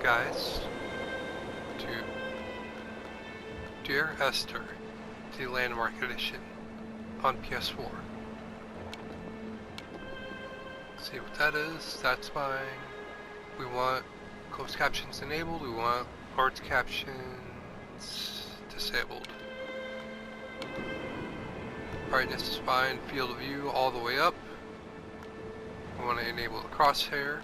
guys, to Dear Esther, the Landmark Edition on PS4. See what that is. That's fine. We want closed captions enabled. We want arts captions disabled. Brightness is fine. Field of view all the way up. We want to enable the crosshair.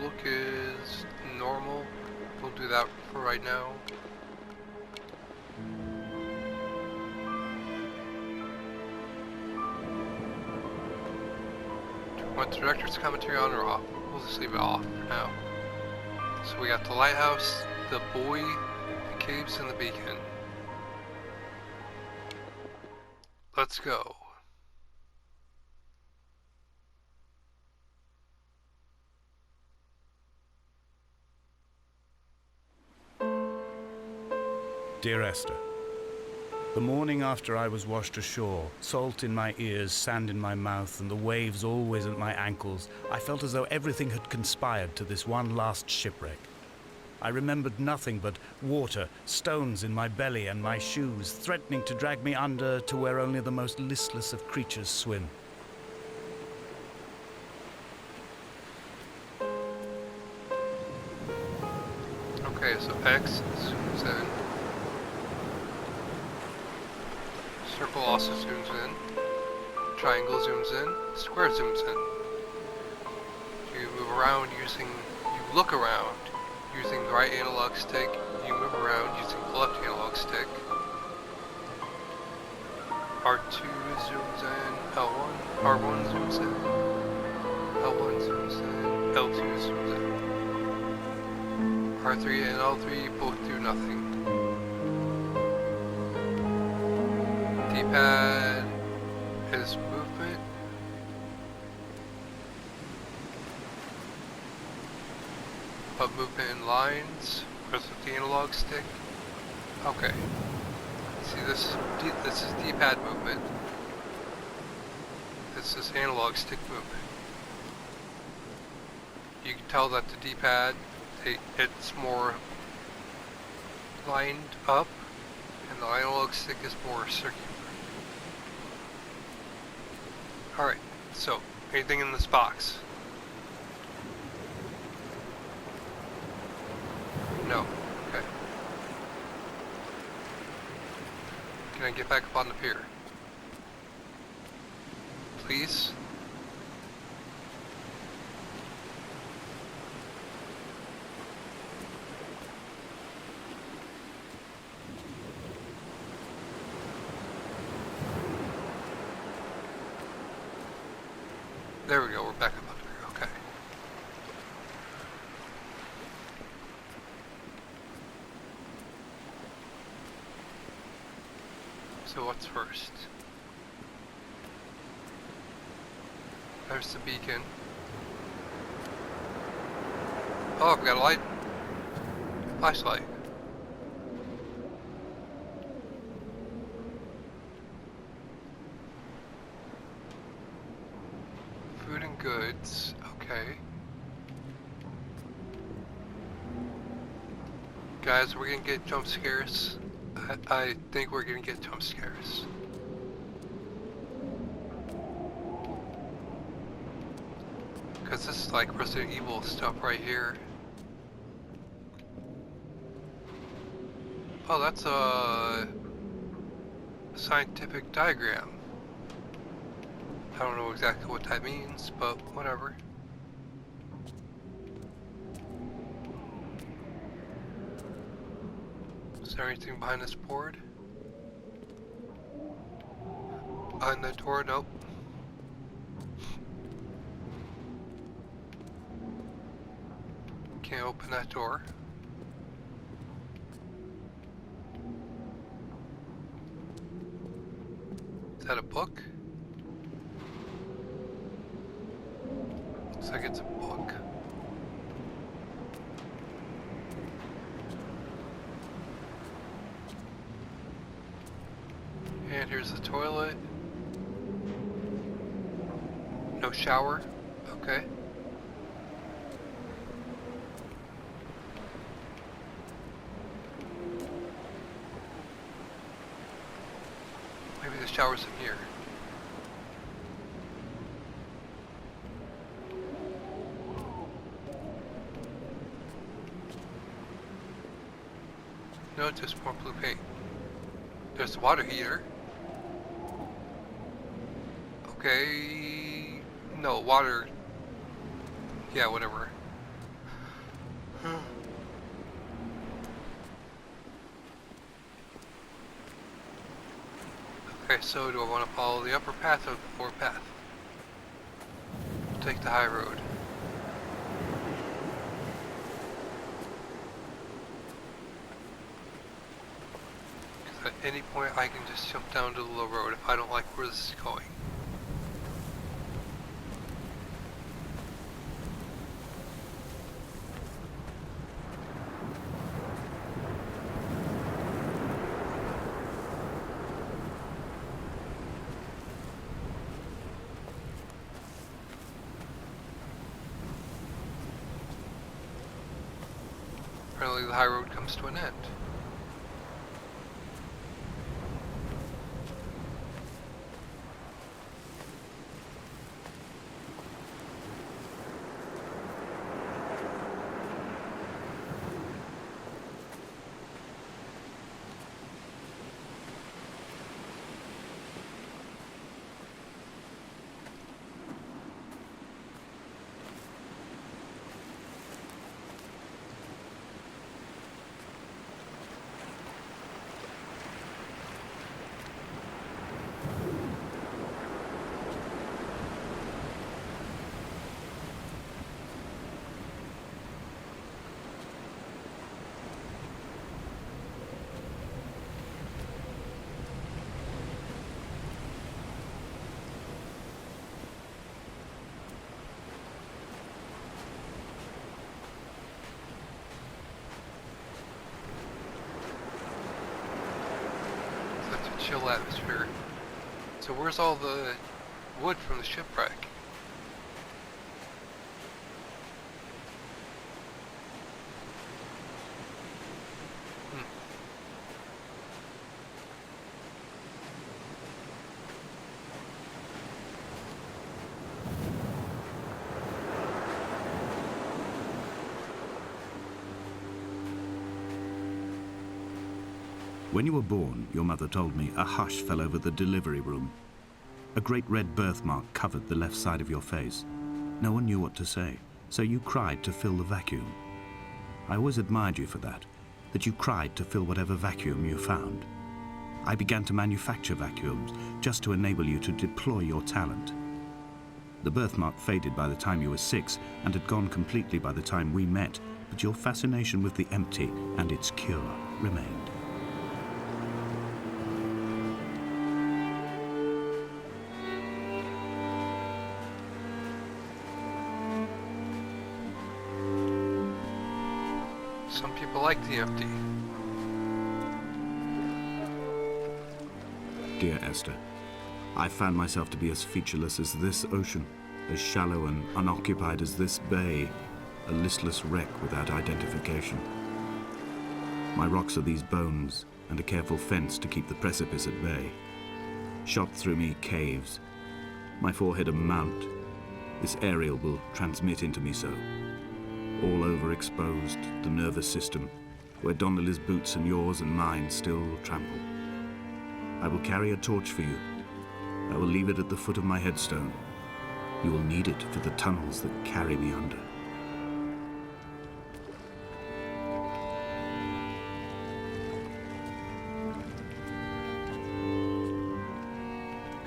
Look is normal. We'll do that for right now. Do we want the director's commentary on or off? We'll just leave it off for now. So we got the lighthouse, the buoy, the caves, and the beacon. Let's go. Dear Esther, the morning after I was washed ashore, salt in my ears, sand in my mouth, and the waves always at my ankles, I felt as though everything had conspired to this one last shipwreck. I remembered nothing but water, stones in my belly and my shoes, threatening to drag me under to where only the most listless of creatures swim. Okay, so X zooms in. Circle also zooms in. Triangle zooms in. Square zooms in. You move around using, you look around using the right analog stick. You move around using the left analog stick. R2 zooms in. L1. R1 zooms in. L1 zooms in. L2 zooms in. R3 and L3 both do nothing. D-pad is movement. But movement in lines, whereas with the analog stick. Okay. See, this is D-pad movement. This is analog stick movement. You can tell that the D-pad, it's more lined up, and the analog stick is more circular. Alright, so, anything in this box? No. Okay. Can I get back up on the pier? Please? There we go, we're back up under here, okay. So what's first? There's the beacon. Oh, I've got a light. Flashlight. Food and goods, okay. Guys, we're gonna get jump scares. I think we're gonna get jump scares. Cause this is like Resident Evil stuff right here. Oh, that's a scientific diagram. I don't know exactly what that means, but whatever. Is there anything behind this board? Behind that door? Nope. Can't open that door. Is that a book? Looks like it's a book. And here's the toilet. No shower. Okay. Maybe the shower's in here. No, just more blue paint. There's the water heater. Okay. No, water. Yeah, whatever. Okay, so do I want to follow the upper path or the lower path? Take the high road. Because at any point I can just jump down to the low road if I don't like where this is going. Apparently the high road comes to an end. Chill atmosphere. So where's all the wood from the shipwreck? When you were born, your mother told me, a hush fell over the delivery room. A great red birthmark covered the left side of your face. No one knew what to say, so you cried to fill the vacuum. I always admired you for that you cried to fill whatever vacuum you found. I began to manufacture vacuums just to enable you to deploy your talent. The birthmark faded by the time you were 6 and had gone completely by the time we met, but your fascination with the empty and its cure remained. Some people like the empty. Dear Esther, I found myself to be as featureless as this ocean, as shallow and unoccupied as this bay, a listless wreck without identification. My rocks are these bones, and a careful fence to keep the precipice at bay. Shot through me caves, my forehead a mount. This aerial will transmit into me so. All overexposed, the nervous system, where Donnelly's boots and yours and mine still trample. I will carry a torch for you. I will leave it at the foot of my headstone. You will need it for the tunnels that carry me under.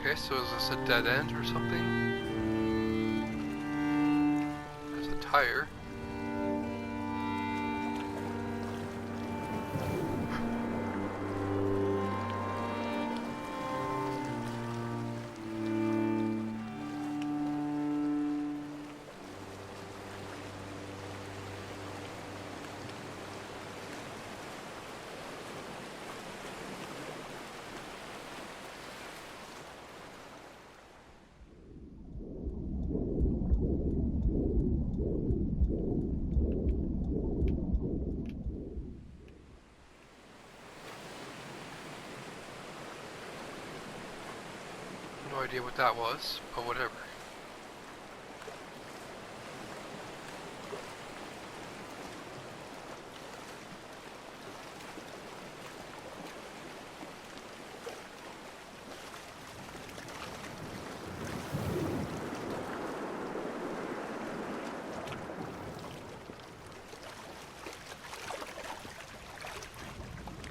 Okay, so is this a dead end or something? There's a tire. No idea what that was, but whatever.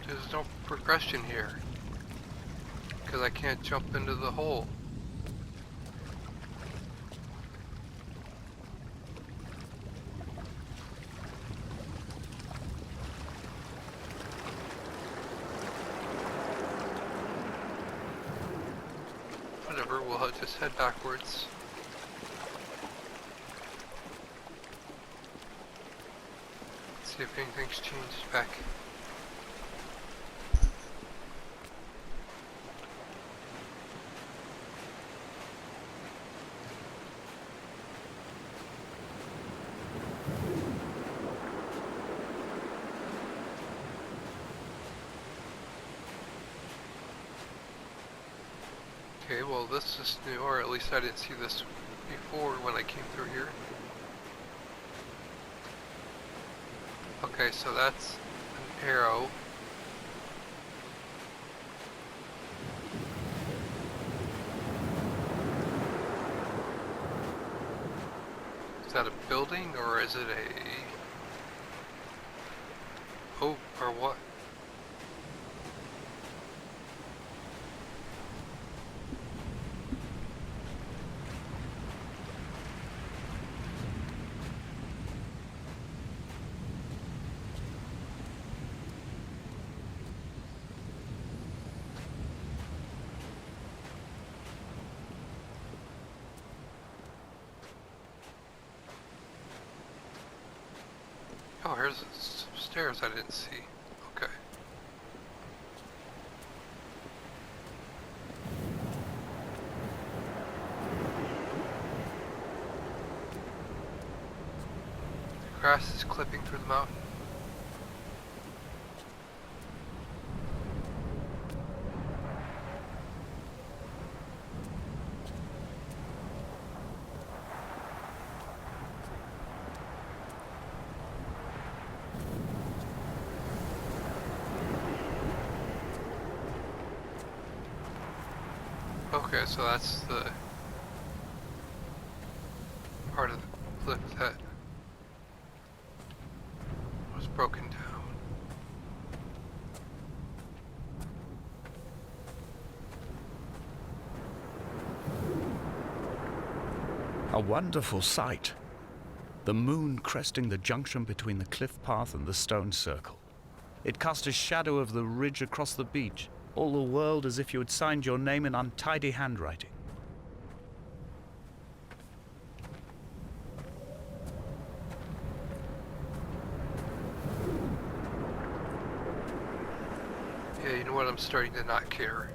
There's no progression here, because I can't jump into the hole. Whatever, we'll just head backwards. See if anything's changed back. Okay, well this is new, or at least I didn't see this before when I came through here. Okay, so that's an arrow. Is that a building, or is it a... Oh, or what? Oh, here's some stairs I didn't see. Okay. The grass is clipping through the mountain. Okay, so that's the part of the cliff that was broken down. A wonderful sight. The moon cresting the junction between the cliff path and the stone circle. It cast a shadow of the ridge across the beach, all the world as if you had signed your name in untidy handwriting. Yeah, you know what? I'm starting to not care.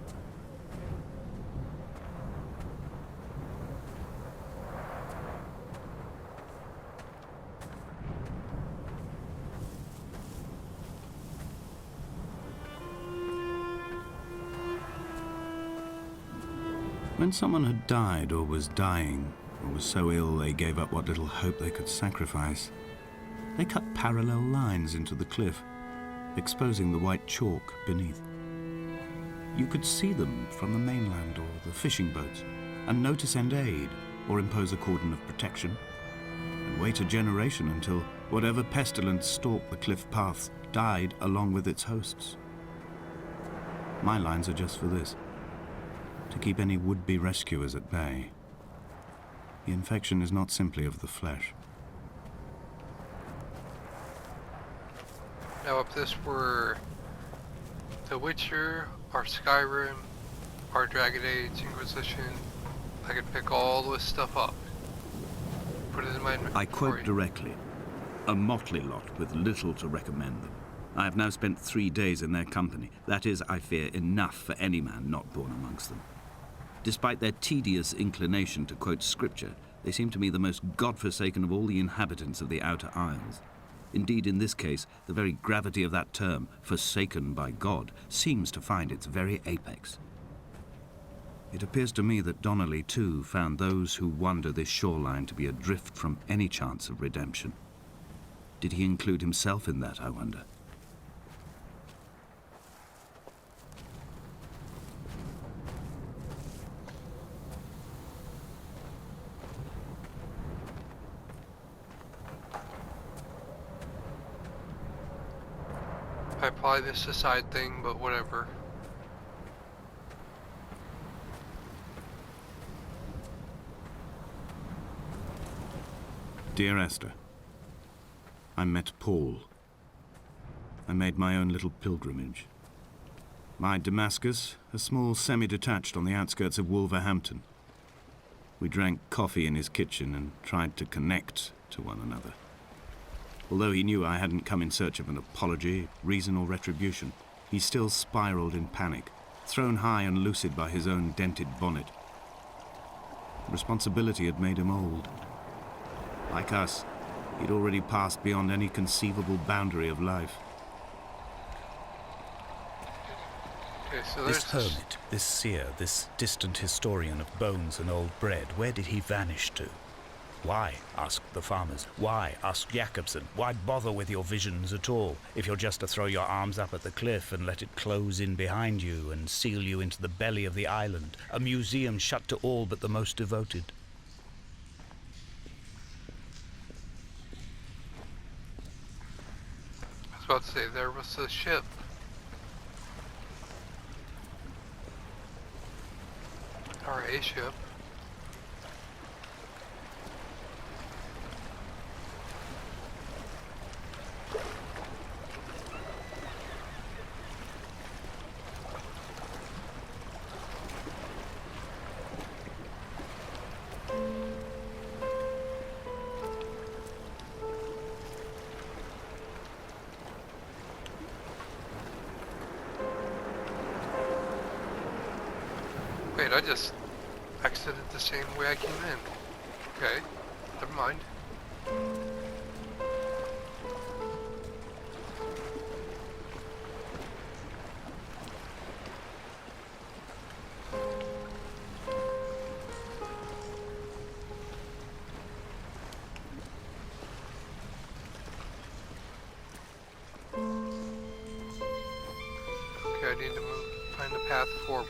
When someone had died or was dying, or was so ill they gave up what little hope they could sacrifice, they cut parallel lines into the cliff, exposing the white chalk beneath. You could see them from the mainland or the fishing boats, and know to send aid or impose a cordon of protection, and wait a generation until whatever pestilence stalked the cliff paths died along with its hosts. My lines are just for this: to keep any would-be rescuers at bay. The infection is not simply of the flesh. Now if this were The Witcher, or Skyrim, or Dragon Age, Inquisition, I could pick all this stuff up, put it in my inventory. I quote directly: a motley lot with little to recommend them. I have now spent 3 days in their company. That is, I fear, enough for any man not born amongst them. Despite their tedious inclination to quote scripture, they seem to me the most God-forsaken of all the inhabitants of the Outer Isles. Indeed, in this case, the very gravity of that term, forsaken by God, seems to find its very apex. It appears to me that Donnelly, too, found those who wander this shoreline to be adrift from any chance of redemption. Did he include himself in that, I wonder? Probably this a side thing, but whatever. Dear Esther, I met Paul. I made my own little pilgrimage. My Damascus, a small semi-detached on the outskirts of Wolverhampton. We drank coffee in his kitchen and tried to connect to one another. Although he knew I hadn't come in search of an apology, reason or retribution, he still spiraled in panic, thrown high and lucid by his own dented bonnet. Responsibility had made him old. Like us, he'd already passed beyond any conceivable boundary of life. Okay, so This hermit, this seer, this distant historian of bones and old bread, where did he vanish to? Why? Asked the farmers. Why? Asked Jacobson. Why bother with your visions at all, if you're just to throw your arms up at the cliff and let it close in behind you and seal you into the belly of the island, a museum shut to all but the most devoted? I was about to say, there was a ship. Or a ship. Wait, I just exited the same way I came in. Okay, never mind. Okay, I need to find the path forward.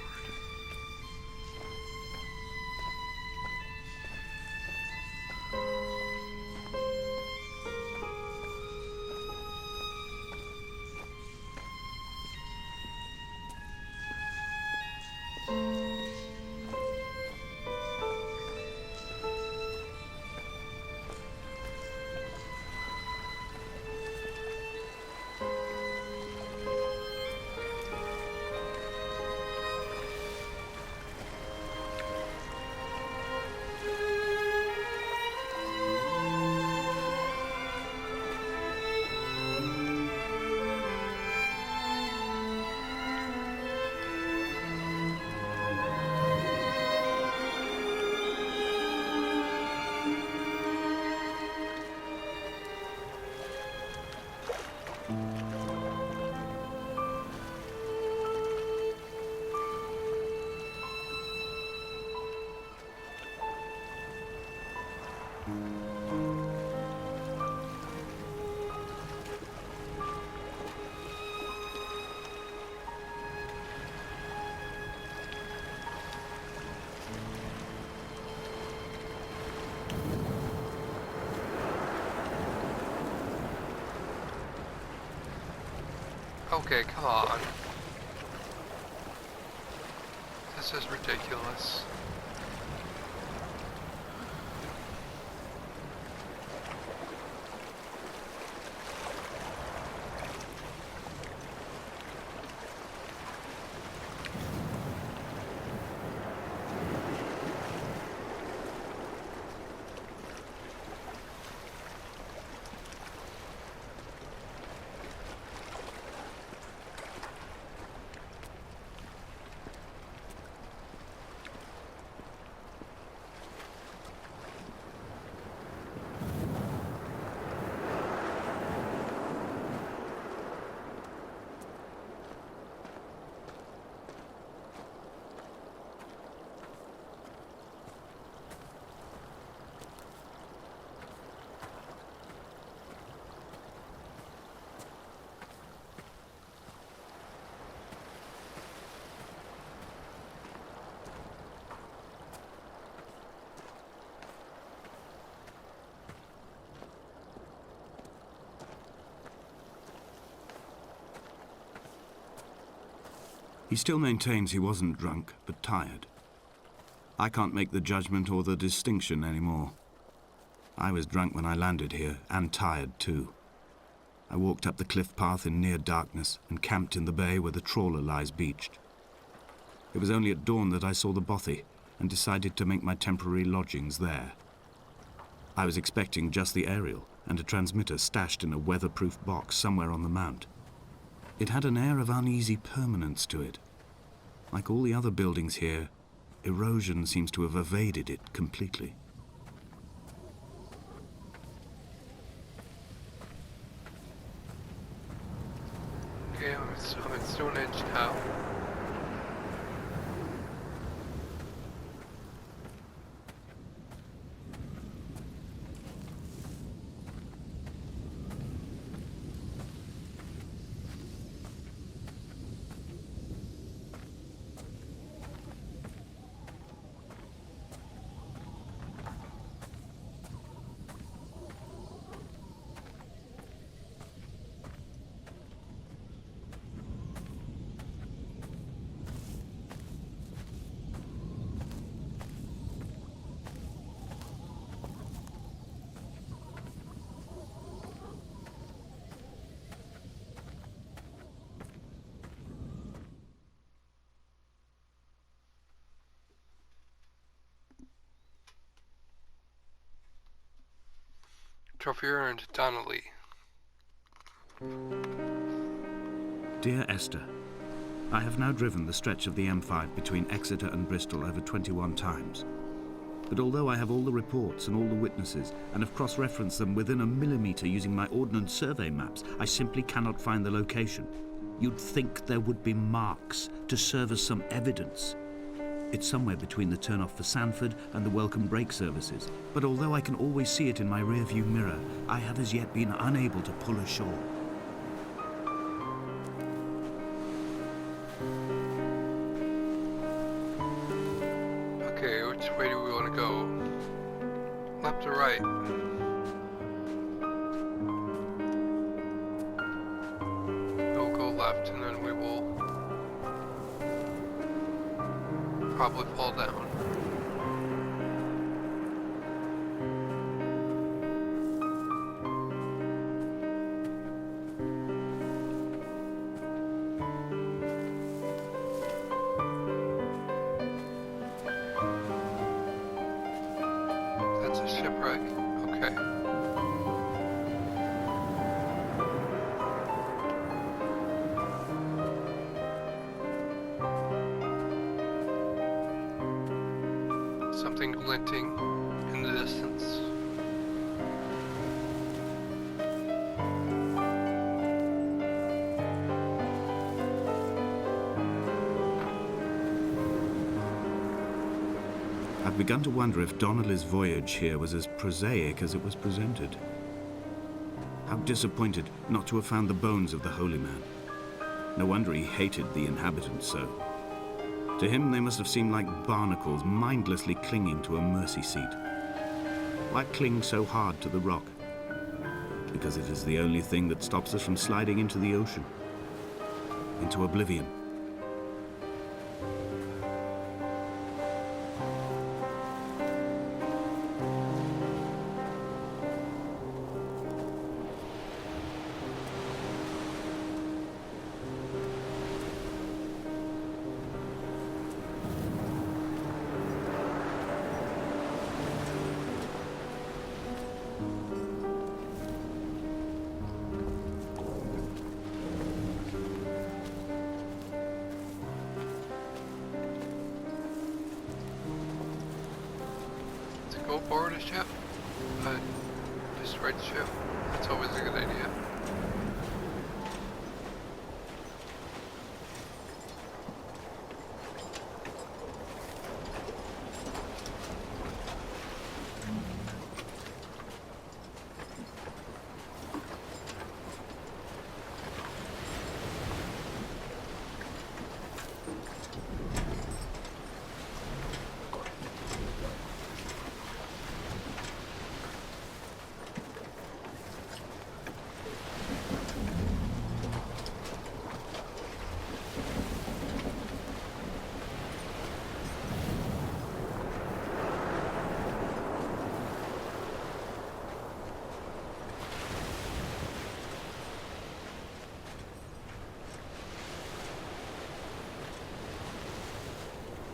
Okay, come on. This is ridiculous. He still maintains he wasn't drunk, but tired. I can't make the judgment or the distinction anymore. I was drunk when I landed here, and tired too. I walked up the cliff path in near darkness and camped in the bay where the trawler lies beached. It was only at dawn that I saw the bothy and decided to make my temporary lodgings there. I was expecting just the aerial and a transmitter stashed in a weatherproof box somewhere on the mount. It had an air of uneasy permanence to it. Like all the other buildings here, erosion seems to have evaded it completely. Okay, I'm at Stonehenge now. Trophy earned, Donnelly. Dear Esther, I have now driven the stretch of the M5 between Exeter and Bristol over 21 times. But although I have all the reports and all the witnesses and have cross-referenced them within a millimetre using my Ordnance Survey maps, I simply cannot find the location. You'd think there would be marks to serve as some evidence. It's somewhere between the turnoff for Sanford and the welcome brake services. But although I can always see it in my rearview mirror, I have as yet been unable to pull ashore. Okay, which way do we want to go? Left or right? We'll go left and then we will probably fall down. That's a shipwreck. Okay. Something glinting in the distance. I've begun to wonder if Donnelly's voyage here was as prosaic as it was presented. How disappointed not to have found the bones of the holy man. No wonder he hated the inhabitants so. To him, they must have seemed like barnacles mindlessly clinging to a mercy seat. Why cling so hard to the rock? Because it is the only thing that stops us from sliding into the ocean, into oblivion. Go board a ship? Destroy the ship? That's always a good idea.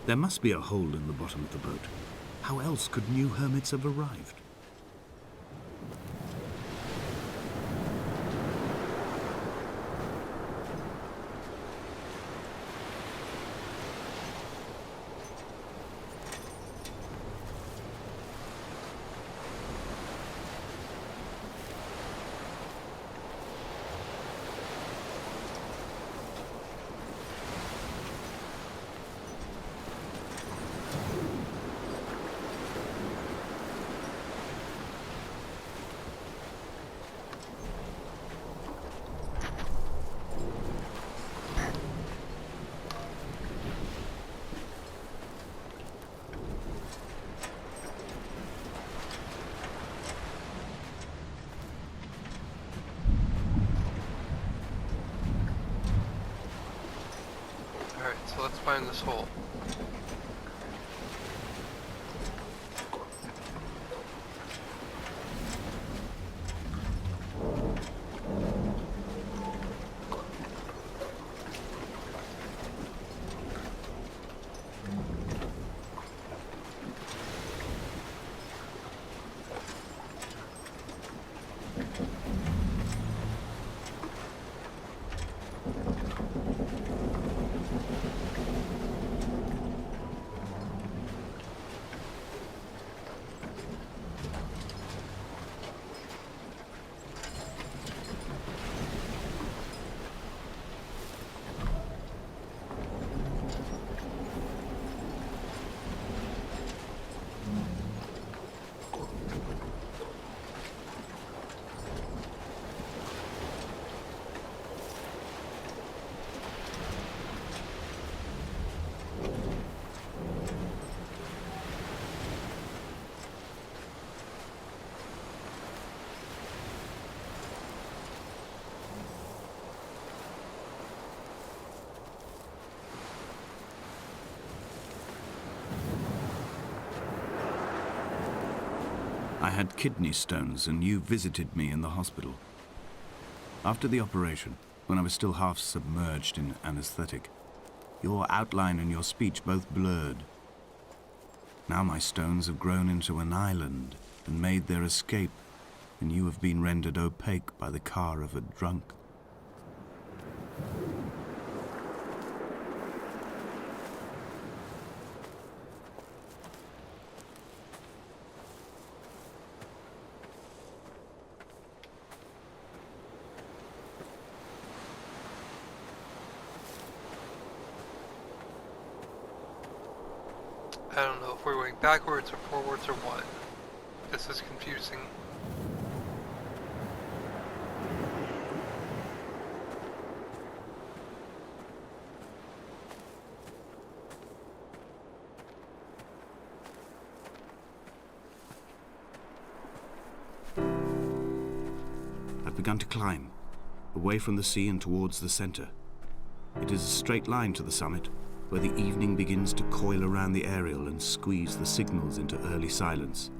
There must be a hole in the bottom of the boat. How else could new hermits have arrived? Alright, so let's find this hole. I had kidney stones and you visited me in the hospital. After the operation, when I was still half submerged in anesthetic, your outline and your speech both blurred. Now my stones have grown into an island and made their escape, and you have been rendered opaque by the car of a drunk. I don't know if we're going backwards or forwards or what. This is confusing. I've begun to climb, away from the sea and towards the center. It is a straight line to the summit, where the evening begins to coil around the aerial and squeeze the signals into early silence.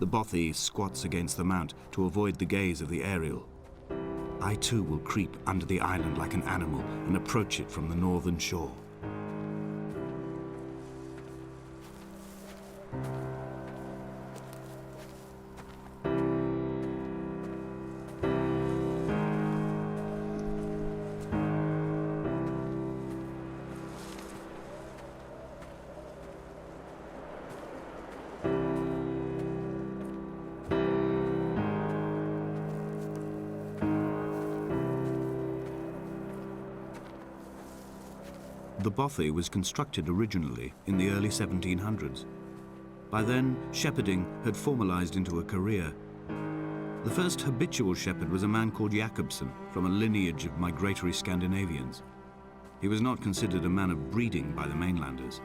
The bothy squats against the mount to avoid the gaze of the aerial. I too will creep under the island like an animal and approach it from the northern shore. The bothy was constructed originally in the early 1700s. By then, shepherding had formalized into a career. The first habitual shepherd was a man called Jakobsen, from a lineage of migratory Scandinavians. He was not considered a man of breeding by the mainlanders.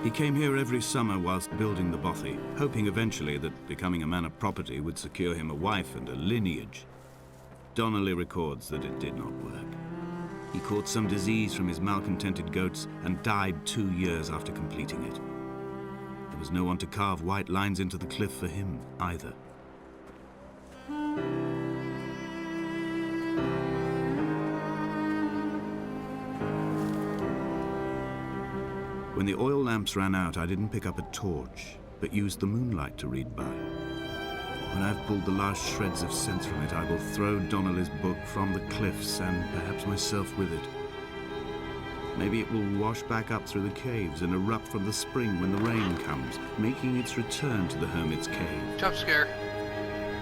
He came here every summer whilst building the bothy, hoping eventually that becoming a man of property would secure him a wife and a lineage. Donnelly records that it did not work. He caught some disease from his malcontented goats and died 2 years after completing it. There was no one to carve white lines into the cliff for him either. When the oil lamps ran out, I didn't pick up a torch, but used the moonlight to read by. When I've pulled the last shreds of sense from it, I will throw Donnelly's book from the cliffs and perhaps myself with it. Maybe it will wash back up through the caves and erupt from the spring when the rain comes, making its return to the hermit's cave. Jump scare.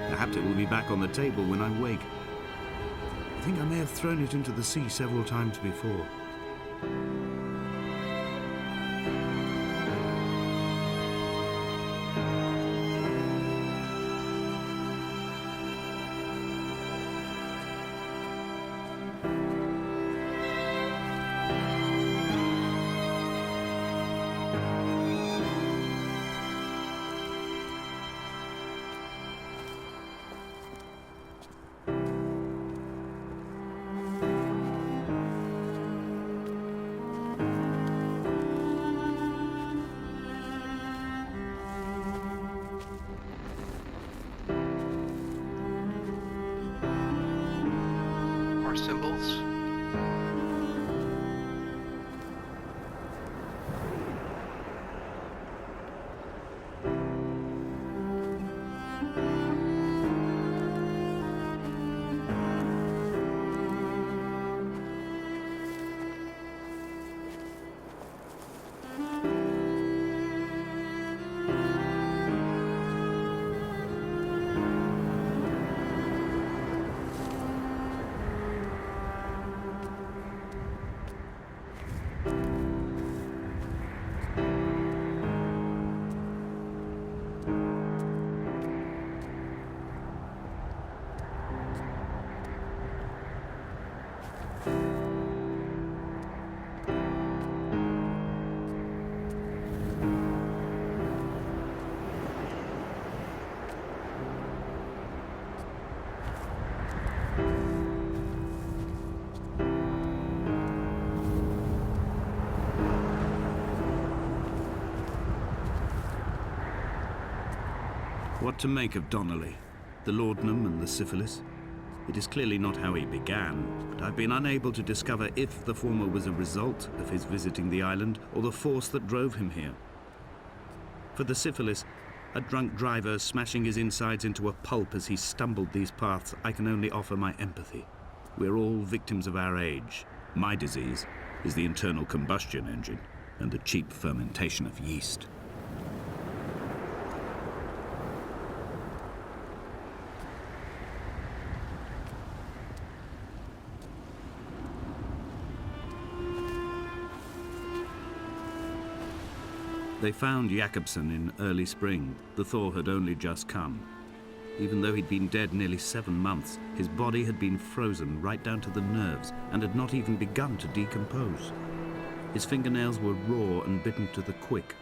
Perhaps it will be back on the table when I wake. I think I may have thrown it into the sea several times before. Symbols. What to make of Donnelly, the laudanum and the syphilis? It is clearly not how he began, but I've been unable to discover if the former was a result of his visiting the island or the force that drove him here. For the syphilis, a drunk driver smashing his insides into a pulp as he stumbled these paths, I can only offer my empathy. We're all victims of our age. My disease is the internal combustion engine and the cheap fermentation of yeast. They found Jakobsen in early spring. The thaw had only just come. Even though he'd been dead nearly 7 months, his body had been frozen right down to the nerves and had not even begun to decompose. His fingernails were raw and bitten to the quick.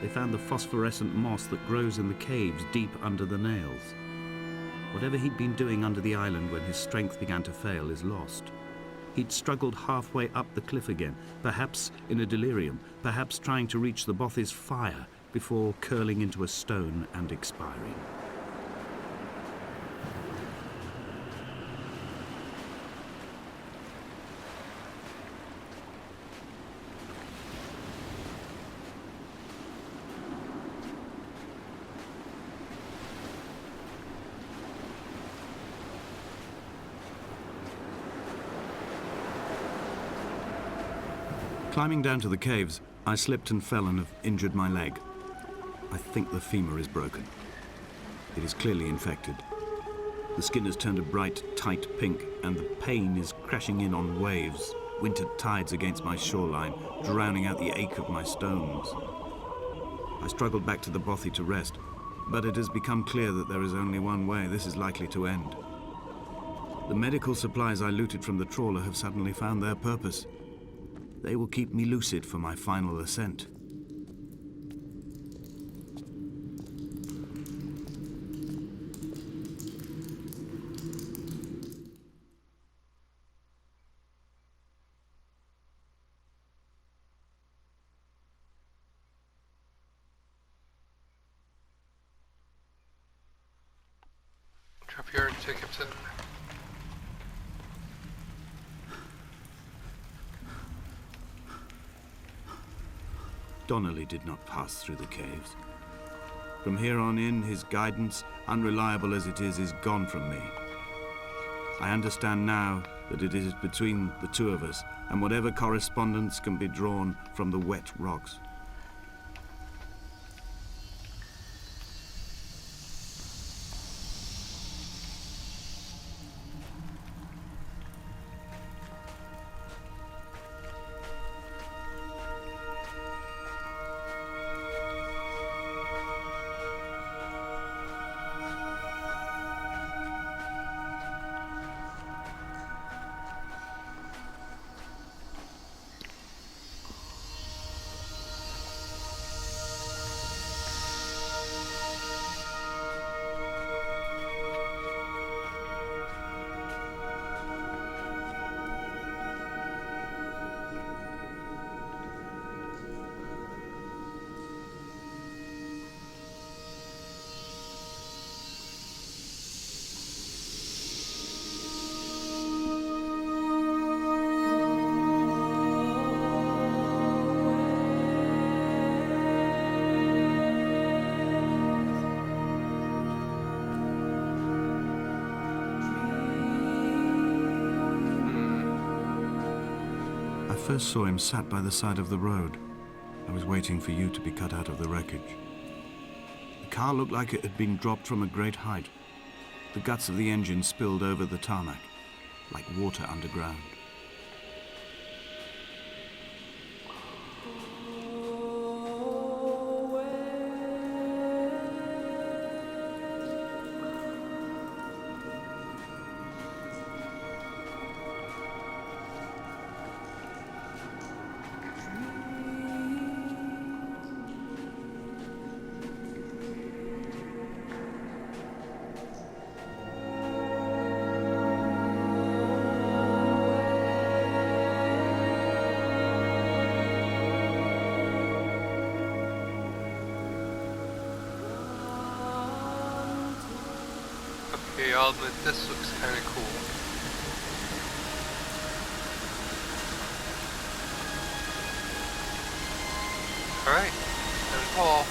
They found the phosphorescent moss that grows in the caves deep under the nails. Whatever he'd been doing under the island when his strength began to fail is lost. He'd struggled halfway up the cliff again, perhaps in a delirium, perhaps trying to reach the Bothy's fire before curling into a stone and expiring. Climbing down to the caves, I slipped and fell and have injured my leg. I think the femur is broken. It is clearly infected. The skin has turned a bright, tight pink, and the pain is crashing in on waves, winter tides against my shoreline, drowning out the ache of my stones. I struggled back to the Bothy to rest, but it has become clear that there is only one way this is likely to end. The medical supplies I looted from the trawler have suddenly found their purpose. They will keep me lucid for my final ascent. Drop here and Jacobsen. Donnelly did not pass through the caves. From here on in, his guidance, unreliable as it is gone from me. I understand now that it is between the two of us, and whatever correspondence can be drawn from the wet rocks. I first saw him sat by the side of the road. I was waiting for you to be cut out of the wreckage. The car looked like it had been dropped from a great height. The guts of the engine spilled over the tarmac, like water underground. Okay, I'll admit this looks kinda cool. Alright, and Paul.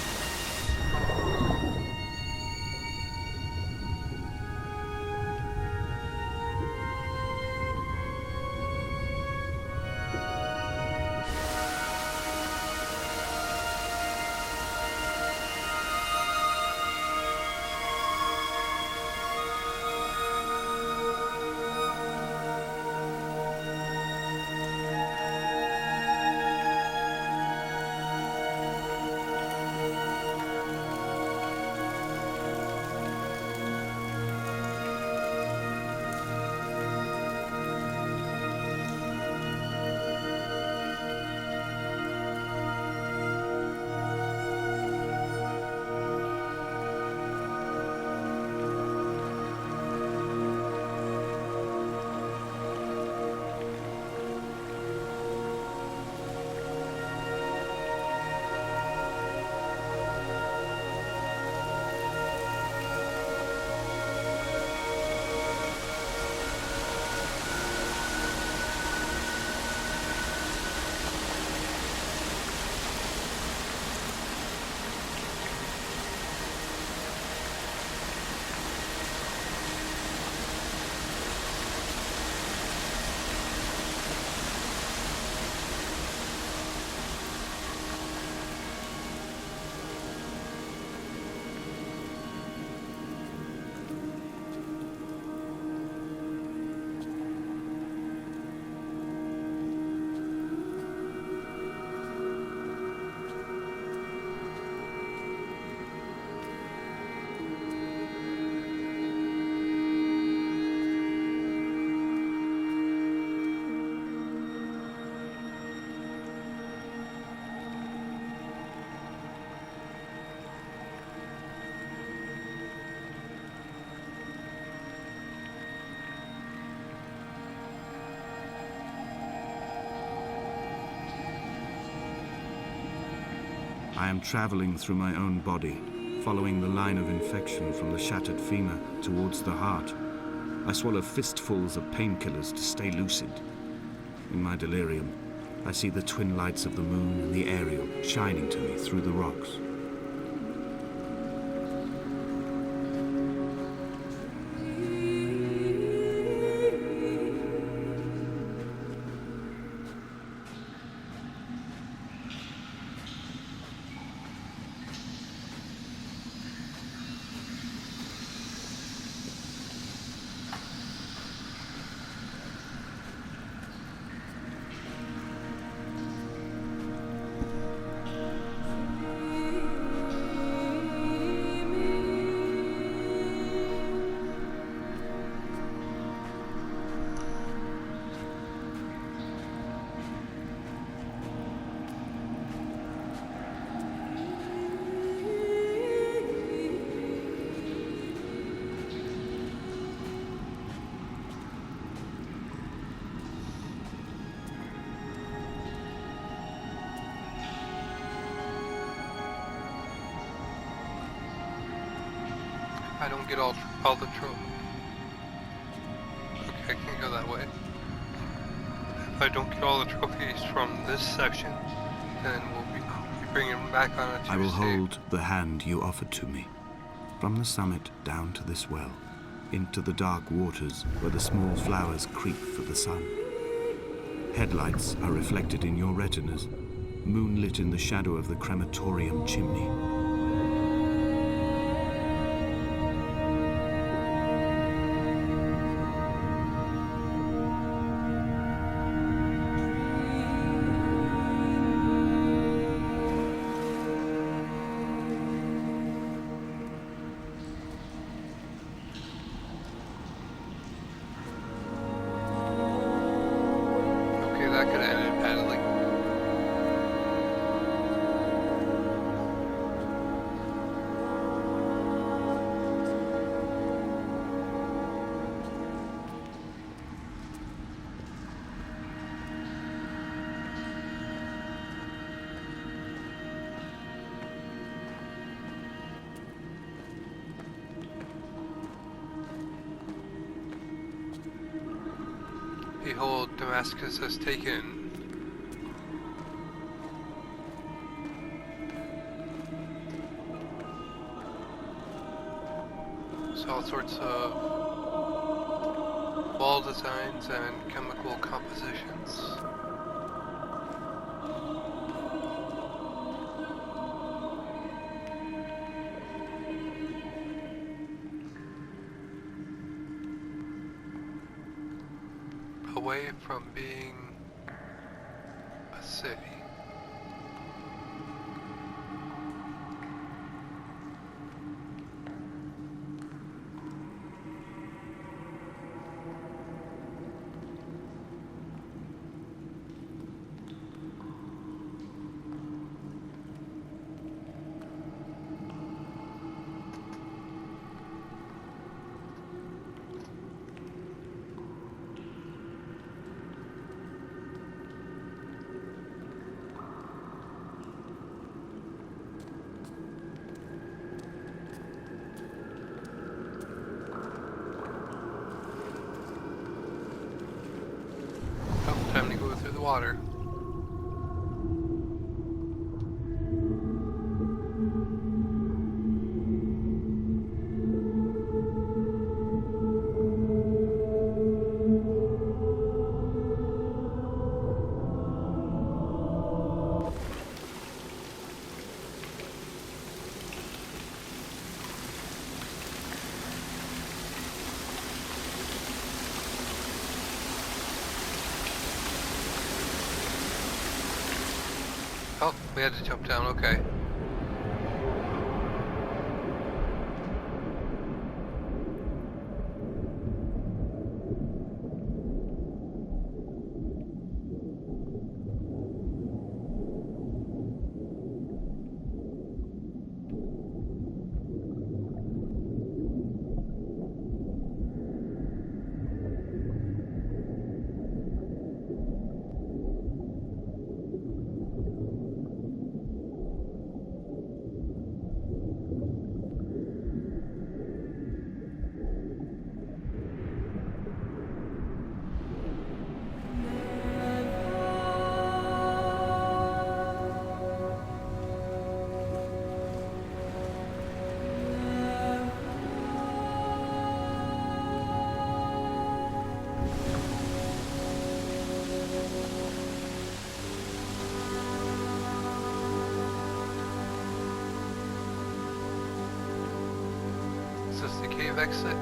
I am traveling through my own body, following the line of infection from the shattered femur towards the heart. I swallow fistfuls of painkillers to stay lucid. In my delirium, I see the twin lights of the moon and the Ariel shining to me through the rocks. I don't get all the trophies. Okay, I can't go that way. If I don't get all the trophies from this section, then I'll be bringing them back on a Tuesday. I will hold the hand you offered to me, from the summit down to this well, into the dark waters where the small flowers creep for the sun. Headlights are reflected in your retinas, moonlit in the shadow of the crematorium chimney. That could have ended badly. Behold, Damascus has taken. So all sorts of wall designs and chemical compositions. Away from being a city. Time to go through the water. Oh, we had to jump down, okay. Is this the cave exit?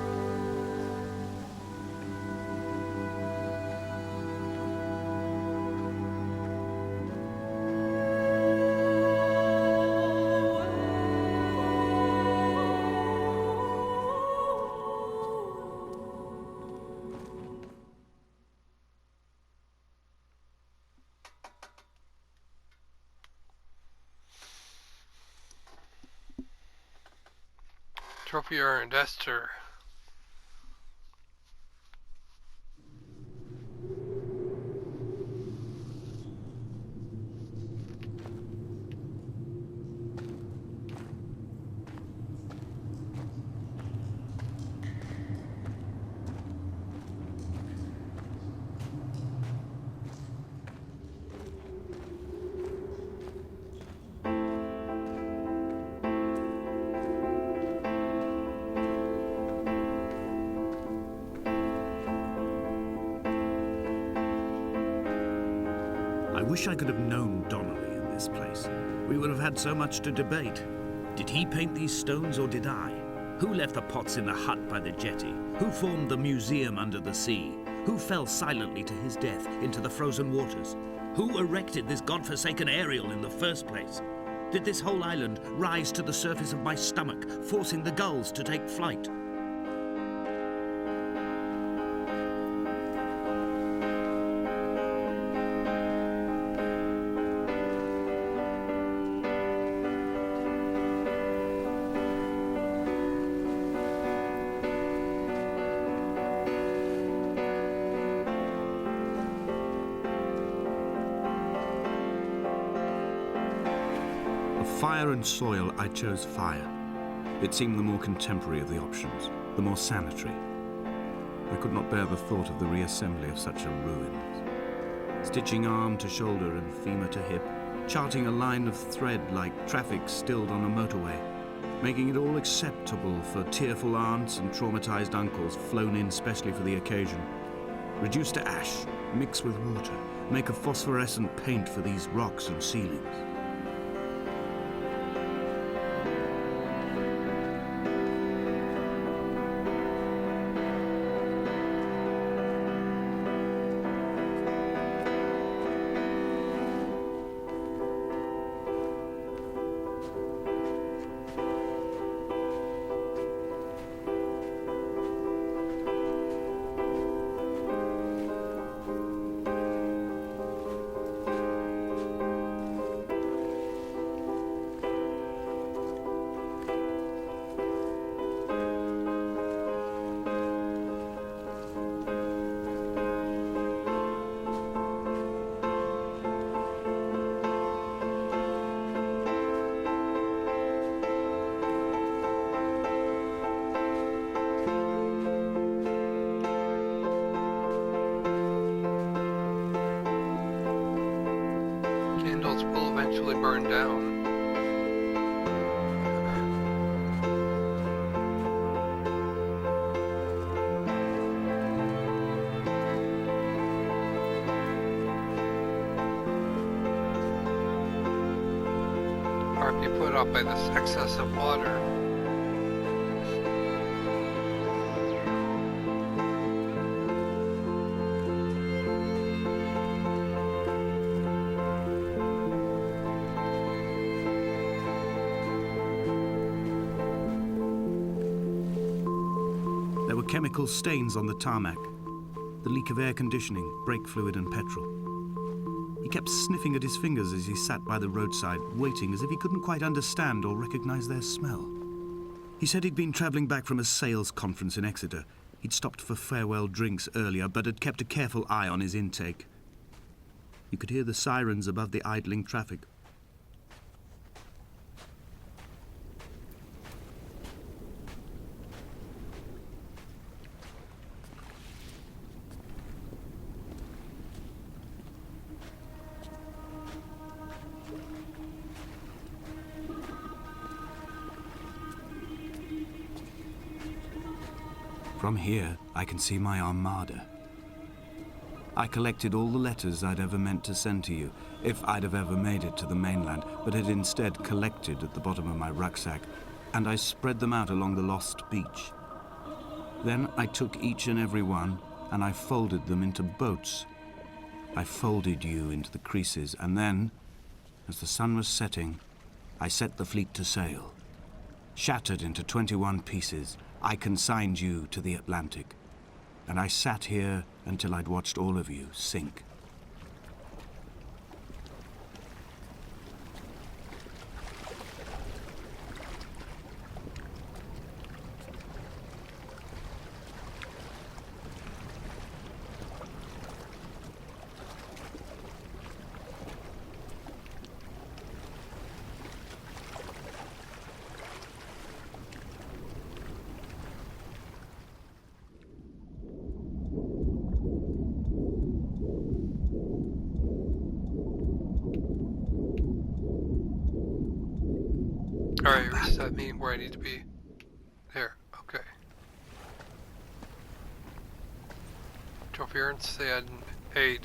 Trophy earned, Esther. I wish I could have known Donnelly in this place. We would have had so much to debate. Did he paint these stones or did I? Who left the pots in the hut by the jetty? Who formed the museum under the sea? Who fell silently to his death into the frozen waters? Who erected this godforsaken aerial in the first place? Did this whole island rise to the surface of my stomach, forcing the gulls to take flight? Fire and soil, I chose fire. It seemed the more contemporary of the options, the more sanitary. I could not bear the thought of the reassembly of such a ruin. Stitching arm to shoulder and femur to hip, charting a line of thread like traffic stilled on a motorway, making it all acceptable for tearful aunts and traumatized uncles flown in specially for the occasion. Reduce to ash, mix with water, make a phosphorescent paint for these rocks and ceilings. Candles will eventually burn down. Or be put out by this excess of water. There were chemical stains on the tarmac, the leak of air conditioning, brake fluid and petrol. He kept sniffing at his fingers as he sat by the roadside, waiting as if he couldn't quite understand or recognize their smell. He said he'd been traveling back from a sales conference in Exeter. He'd stopped for farewell drinks earlier, but had kept a careful eye on his intake. You could hear the sirens above the idling traffic. From here, I can see my armada. I collected all the letters I'd ever meant to send to you, if I'd have ever made it to the mainland, but had instead collected at the bottom of my rucksack, and I spread them out along the lost beach. Then I took each and every one, and I folded them into boats. I folded you into the creases, and then, as the sun was setting, I set the fleet to sail. Shattered into 21 pieces, I consigned you to the Atlantic, and I sat here until I'd watched all of you sink. Alright, reset me where I need to be. There, okay. Interference and aid.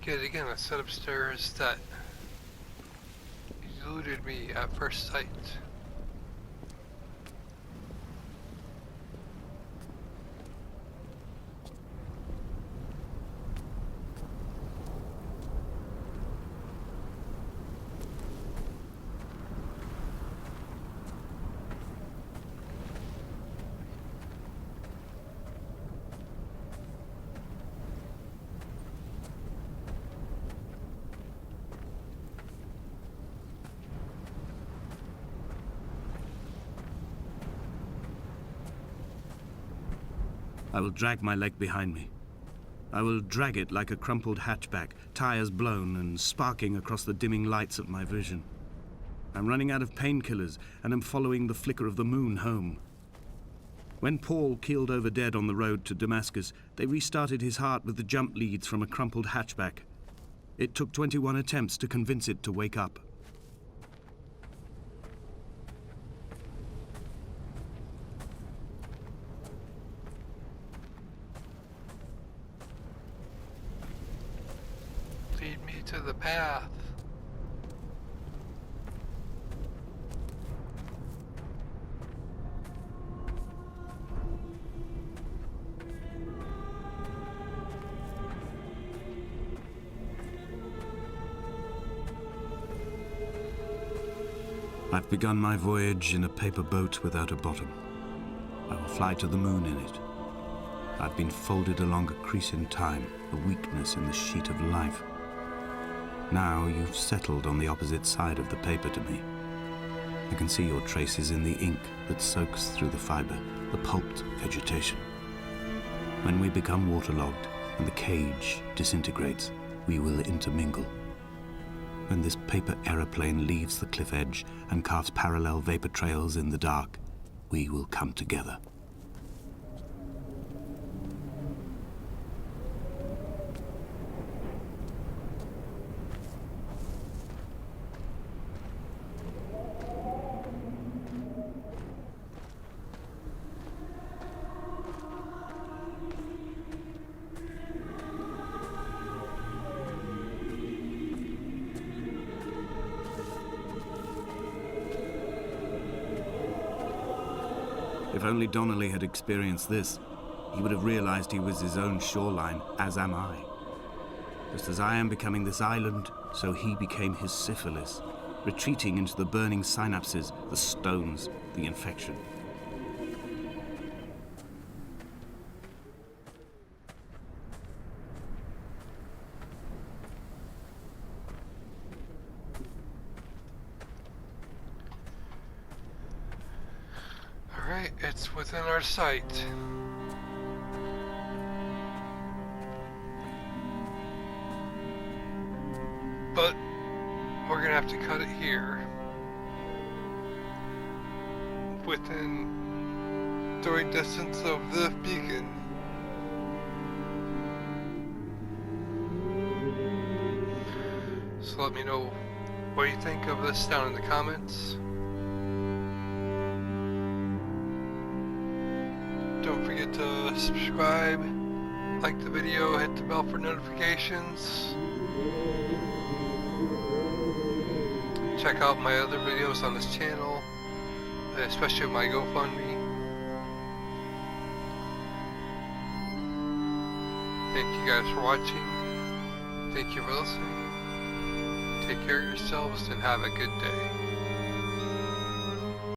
Yet again, a set of stairs that eluded me at first sight. I will drag my leg behind me. I will drag it like a crumpled hatchback, tires blown and sparking across the dimming lights of my vision. I'm running out of painkillers and am following the flicker of the moon home. When Paul keeled over dead on the road to Damascus, they restarted his heart with the jump leads from a crumpled hatchback. It took 21 attempts to convince it to wake up. Lead me to the path. I've begun my voyage in a paper boat without a bottom. I will fly to the moon in it. I've been folded along a crease in time, a weakness in the sheet of life. Now you've settled on the opposite side of the paper to me. I can see your traces in the ink that soaks through the fiber, the pulped vegetation. When we become waterlogged and the cage disintegrates, we will intermingle. When this paper aeroplane leaves the cliff edge and carves parallel vapor trails in the dark, we will come together. If only Donnelly had experienced this, he would have realized he was his own shoreline, as am I. Just as I am becoming this island, so he became his syphilis, retreating into the burning synapses, the stones, the infection. Alright, it's within our sight. But we're gonna have to cut it here. Within throwing distance of the beacon. So let me know what you think of this down in the comments. Don't forget to subscribe, like the video, hit the bell for notifications. Check out my other videos on this channel, especially my GoFundMe. Thank you guys for watching. Thank you for listening. Take care of yourselves and have a good day.